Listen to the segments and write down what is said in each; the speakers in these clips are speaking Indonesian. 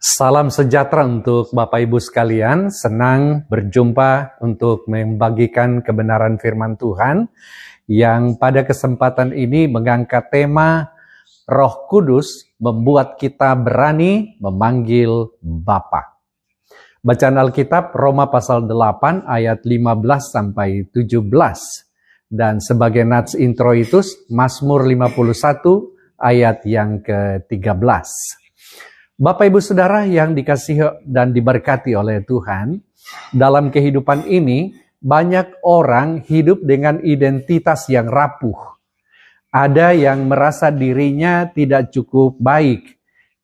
Salam sejahtera untuk Bapak Ibu sekalian, senang berjumpa untuk membagikan kebenaran firman Tuhan yang pada kesempatan ini mengangkat tema Roh Kudus membuat kita berani memanggil Bapa. Bacaan Alkitab Roma pasal 8 ayat 15 sampai 17 dan sebagai nats introitus Mazmur 51 ayat yang ke-13. Bapak Ibu Saudara yang dikasihi dan diberkati oleh Tuhan, dalam kehidupan ini banyak orang hidup dengan identitas yang rapuh. Ada yang merasa dirinya tidak cukup baik,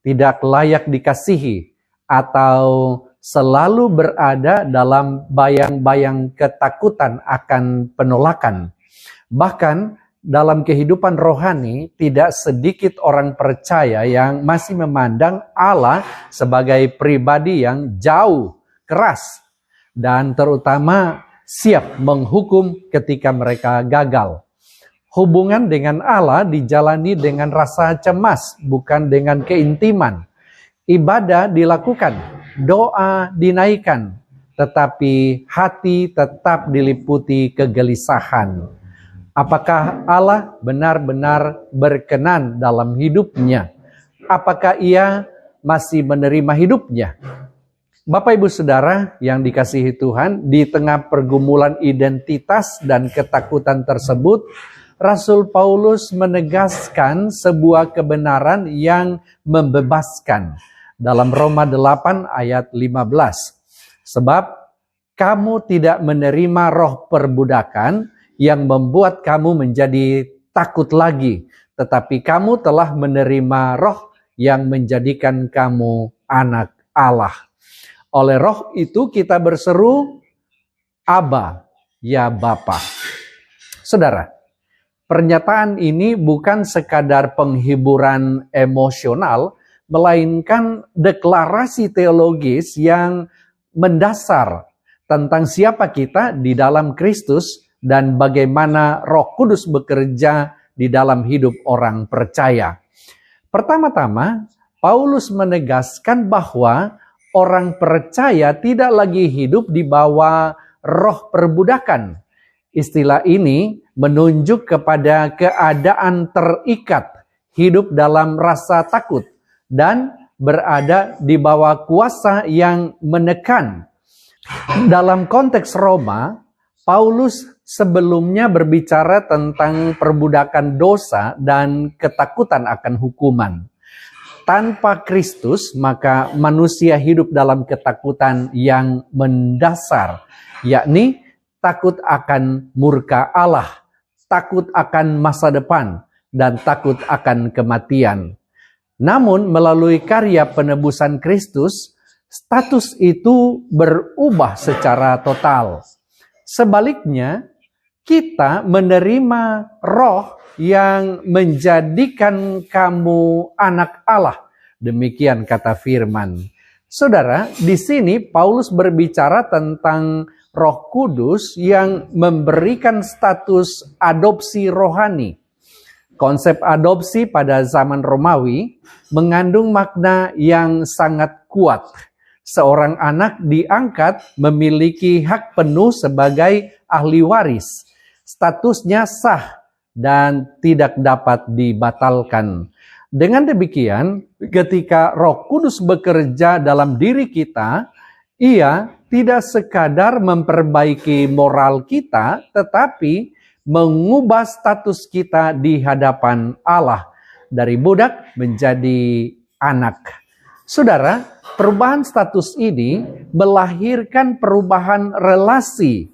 tidak layak dikasihi, atau selalu berada dalam bayang-bayang ketakutan akan penolakan. Bahkan dalam kehidupan rohani, tidak sedikit orang percaya yang masih memandang Allah sebagai pribadi yang jauh, keras, dan terutama siap menghukum ketika mereka gagal. Hubungan dengan Allah dijalani dengan rasa cemas, bukan dengan keintiman. Ibadah dilakukan, doa dinaikkan, tetapi hati tetap diliputi kegelisahan. Apakah Allah benar-benar berkenan dalam hidupnya? Apakah ia masih menerima hidupnya? Bapak Ibu Saudara yang dikasihi Tuhan, di tengah pergumulan identitas dan ketakutan tersebut, Rasul Paulus menegaskan sebuah kebenaran yang membebaskan. Dalam Roma 8 ayat 15. Sebab kamu tidak menerima roh perbudakan yang membuat kamu menjadi takut lagi, tetapi kamu telah menerima roh yang menjadikan kamu anak Allah. Oleh roh itu kita berseru, Aba, ya Bapa. Saudara, pernyataan ini bukan sekadar penghiburan emosional, melainkan deklarasi teologis yang mendasar tentang siapa kita di dalam Kristus dan bagaimana Roh Kudus bekerja di dalam hidup orang percaya. Pertama-tama, Paulus menegaskan bahwa orang percaya tidak lagi hidup di bawah roh perbudakan. Istilah ini menunjuk kepada keadaan terikat, hidup dalam rasa takut, dan berada di bawah kuasa yang menekan. Dalam konteks Roma, Paulus sebelumnya berbicara tentang perbudakan dosa dan ketakutan akan hukuman. Tanpa Kristus, maka manusia hidup dalam ketakutan yang mendasar, yakni takut akan murka Allah, takut akan masa depan, dan takut akan kematian. Namun melalui karya penebusan Kristus, status itu berubah secara total. Sebaliknya, kita menerima roh yang menjadikan kamu anak Allah. Demikian kata firman. Saudara, di sini Paulus berbicara tentang Roh Kudus yang memberikan status adopsi rohani. Konsep adopsi pada zaman Romawi mengandung makna yang sangat kuat. Seorang anak diangkat memiliki hak penuh sebagai ahli waris. Statusnya sah dan tidak dapat dibatalkan. Dengan demikian, ketika Roh Kudus bekerja dalam diri kita, ia tidak sekadar memperbaiki moral kita, tetapi mengubah status kita di hadapan Allah. Dari budak menjadi anak. Saudara, perubahan status ini melahirkan perubahan relasi.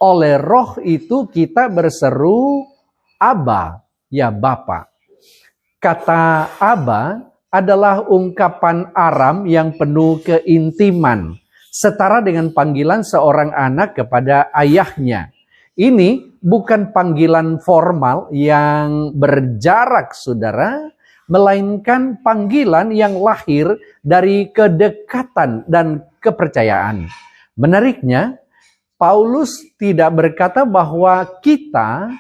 Oleh roh itu kita berseru, Aba, ya Bapa. Kata Aba adalah ungkapan Aram yang penuh keintiman, setara dengan panggilan seorang anak kepada ayahnya. Ini bukan panggilan formal yang berjarak, saudara, melainkan panggilan yang lahir dari kedekatan dan kepercayaan. Menariknya, Paulus tidak berkata bahwa kita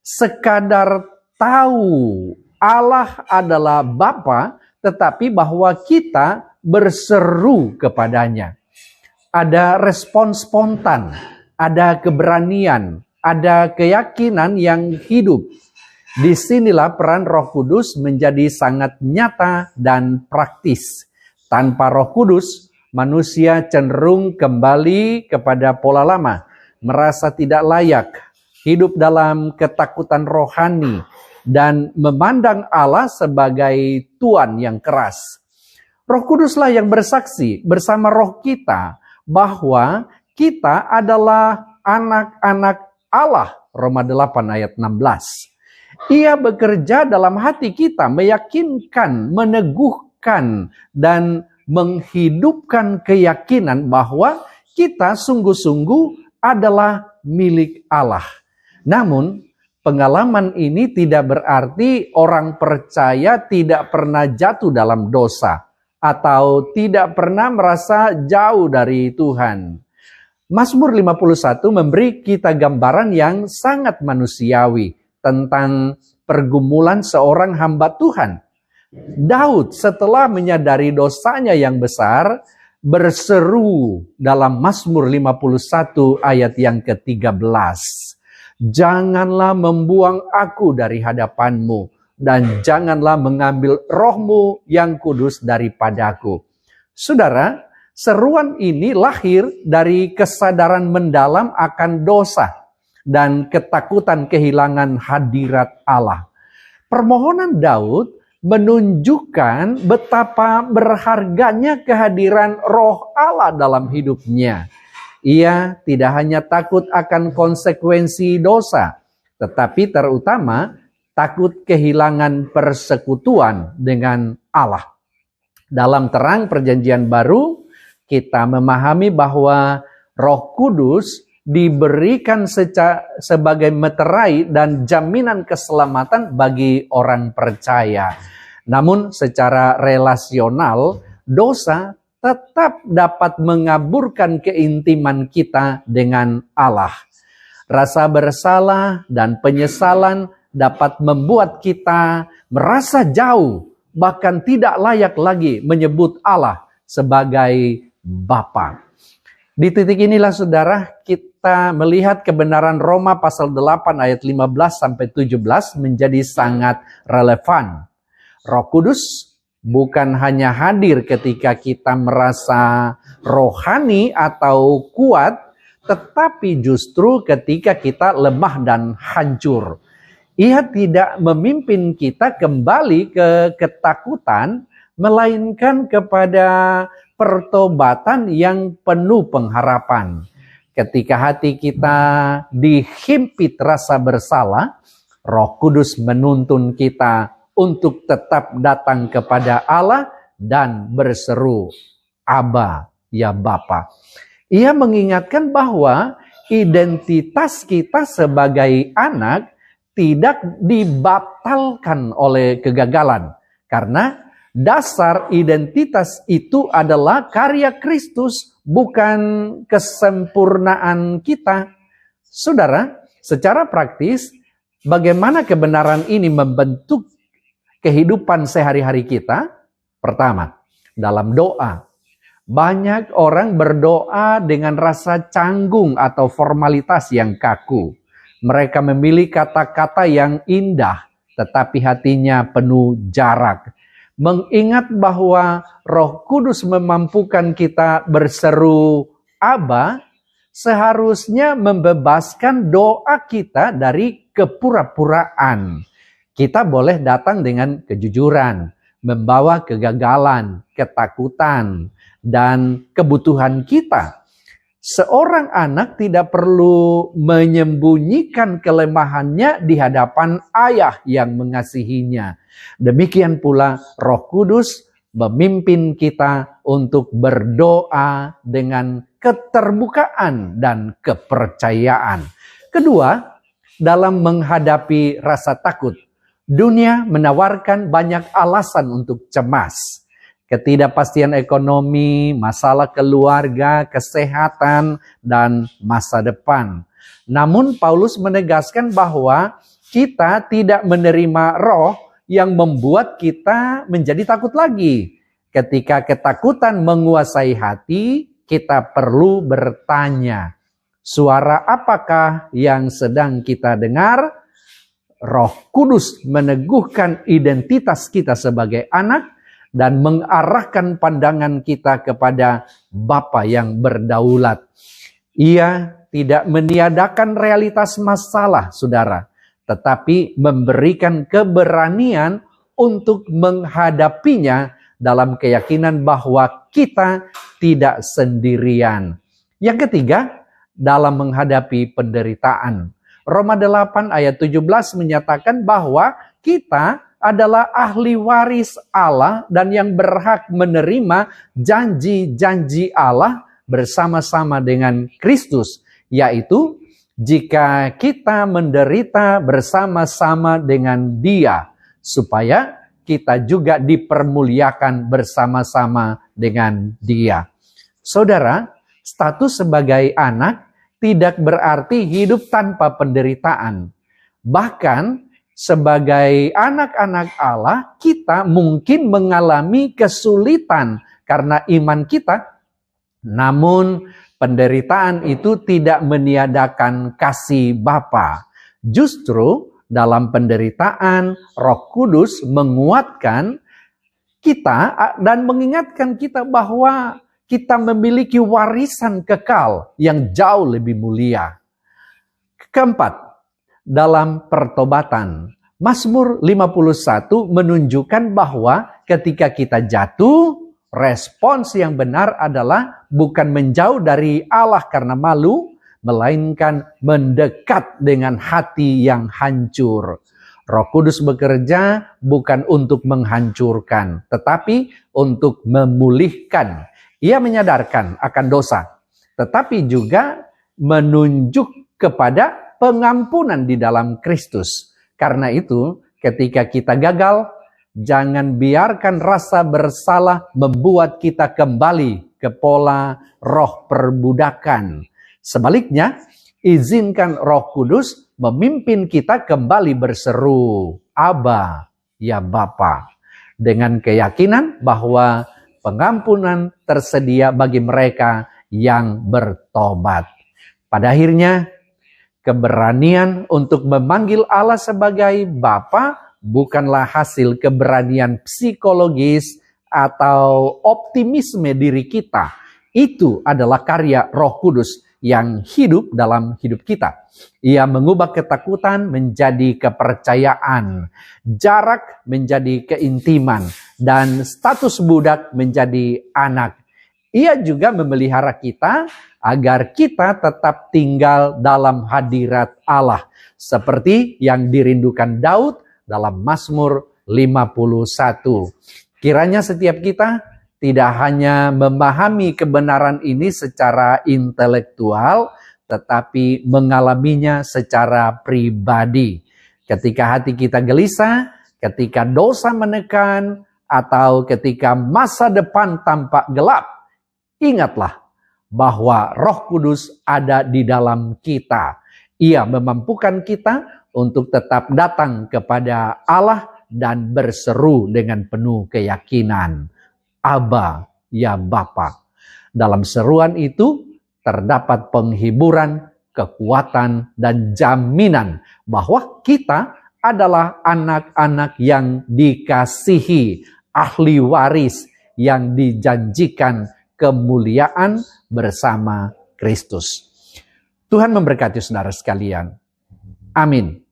sekadar tahu Allah adalah Bapa, tetapi bahwa kita berseru kepadanya. Ada respon spontan, ada keberanian, ada keyakinan yang hidup. Disinilah peran Roh Kudus menjadi sangat nyata dan praktis. Tanpa Roh Kudus, manusia cenderung kembali kepada pola lama, merasa tidak layak, hidup dalam ketakutan rohani, dan memandang Allah sebagai Tuan yang keras. Roh Kuduslah yang bersaksi bersama roh kita bahwa kita adalah anak-anak Allah. Roma 8 ayat 16. Ia bekerja dalam hati kita, meyakinkan, meneguhkan, dan menghidupkan keyakinan bahwa kita sungguh-sungguh adalah milik Allah. Namun, pengalaman ini tidak berarti orang percaya tidak pernah jatuh dalam dosa atau tidak pernah merasa jauh dari Tuhan. Mazmur 51 memberi kita gambaran yang sangat manusiawi tentang pergumulan seorang hamba Tuhan. Daud setelah menyadari dosanya yang besar, berseru dalam Mazmur 51 ayat yang ke-13. Janganlah membuang aku dari hadapanmu, dan janganlah mengambil rohmu yang kudus daripadaku. Saudara, seruan ini lahir dari kesadaran mendalam akan dosa dan ketakutan kehilangan hadirat Allah. Permohonan Daud menunjukkan betapa berharganya kehadiran roh Allah dalam hidupnya. Ia tidak hanya takut akan konsekuensi dosa, tetapi terutama takut kehilangan persekutuan dengan Allah. Dalam terang Perjanjian Baru, kita memahami bahwa Roh Kudus diberikan sebagai meterai dan jaminan keselamatan bagi orang percaya. Namun secara relasional, dosa tetap dapat mengaburkan keintiman kita dengan Allah. Rasa bersalah dan penyesalan dapat membuat kita merasa jauh, bahkan tidak layak lagi menyebut Allah sebagai Bapa. Di titik inilah saudara, kita melihat kebenaran Roma pasal 8 ayat 15-17 menjadi sangat relevan. Roh Kudus bukan hanya hadir ketika kita merasa rohani atau kuat, tetapi justru ketika kita lemah dan hancur. Ia tidak memimpin kita kembali ke ketakutan, melainkan kepada pertobatan yang penuh pengharapan. Ketika hati kita dihimpit rasa bersalah, Roh Kudus menuntun kita untuk tetap datang kepada Allah dan berseru, Aba, ya Bapa. Ia mengingatkan bahwa identitas kita sebagai anak tidak dibatalkan oleh kegagalan. Karena dasar identitas itu adalah karya Kristus, bukan kesempurnaan kita. Saudara, secara praktis, bagaimana kebenaran ini membentuk kehidupan sehari-hari kita? Pertama, dalam doa. Banyak orang berdoa dengan rasa canggung atau formalitas yang kaku. Mereka memilih kata-kata yang indah, tetapi hatinya penuh jarak. Mengingat bahwa Roh Kudus memampukan kita berseru Aba, seharusnya membebaskan doa kita dari kepura-puraan. Kita boleh datang dengan kejujuran, membawa kegagalan, ketakutan, dan kebutuhan kita. Seorang anak tidak perlu menyembunyikan kelemahannya di hadapan ayah yang mengasihinya. Demikian pula Roh Kudus memimpin kita untuk berdoa dengan keterbukaan dan kepercayaan. Kedua, dalam menghadapi rasa takut, dunia menawarkan banyak alasan untuk cemas. Ketidakpastian ekonomi, masalah keluarga, kesehatan, dan masa depan. Namun Paulus menegaskan bahwa kita tidak menerima roh yang membuat kita menjadi takut lagi. ketika ketakutan menguasai hati, kita perlu bertanya, suara apakah yang sedang kita dengar? Roh Kudus meneguhkan identitas kita sebagai anak dan mengarahkan pandangan kita kepada Bapa yang berdaulat. Ia tidak meniadakan realitas masalah, saudara, tetapi memberikan keberanian untuk menghadapinya dalam keyakinan bahwa kita tidak sendirian. Yang ketiga, dalam menghadapi penderitaan. Roma 8 ayat 17 menyatakan bahwa kita adalah ahli waris Allah dan yang berhak menerima janji-janji Allah bersama-sama dengan Kristus, yaitu jika kita menderita bersama-sama dengan Dia, supaya kita juga dipermuliakan bersama-sama dengan Dia. Saudara, status sebagai anak tidak berarti hidup tanpa penderitaan. Bahkan sebagai anak-anak Allah, kita mungkin mengalami kesulitan karena iman kita. Namun penderitaan itu tidak meniadakan kasih Bapa. Justru dalam penderitaan, Roh Kudus menguatkan kita dan mengingatkan kita bahwa kita memiliki warisan kekal yang jauh lebih mulia. Keempat, dalam pertobatan. Mazmur 51 menunjukkan bahwa ketika kita jatuh, respons yang benar adalah bukan menjauh dari Allah karena malu, melainkan mendekat dengan hati yang hancur. Roh Kudus bekerja bukan untuk menghancurkan, tetapi untuk memulihkan. Ia menyadarkan akan dosa, tetapi juga menunjuk kepada pengampunan di dalam Kristus. Karena itu, ketika kita gagal, jangan biarkan rasa bersalah membuat kita kembali ke pola roh perbudakan. Sebaliknya, izinkan Roh Kudus memimpin kita kembali berseru, Aba, ya Bapa, dengan keyakinan bahwa pengampunan tersedia bagi mereka yang bertobat. Pada akhirnya, keberanian untuk memanggil Allah sebagai Bapa bukanlah hasil keberanian psikologis atau optimisme diri kita. Itu adalah karya Roh Kudus yang hidup dalam hidup kita. Ia mengubah ketakutan menjadi kepercayaan, jarak menjadi keintiman, dan status budak menjadi anak. Ia juga memelihara kita agar kita tetap tinggal dalam hadirat Allah, seperti yang dirindukan Daud dalam Mazmur 51. Kiranya setiap kita tidak hanya memahami kebenaran ini secara intelektual, tetapi mengalaminya secara pribadi. Ketika hati kita gelisah, ketika dosa menekan, atau ketika masa depan tampak gelap, ingatlah bahwa Roh Kudus ada di dalam kita. Ia memampukan kita untuk tetap datang kepada Allah dan berseru dengan penuh keyakinan. Aba, ya Bapa. Dalam seruan itu terdapat penghiburan, kekuatan, dan jaminan bahwa kita adalah anak-anak yang dikasihi, ahli waris yang dijanjikan kemuliaan bersama Kristus. Tuhan memberkati saudara sekalian. Amin.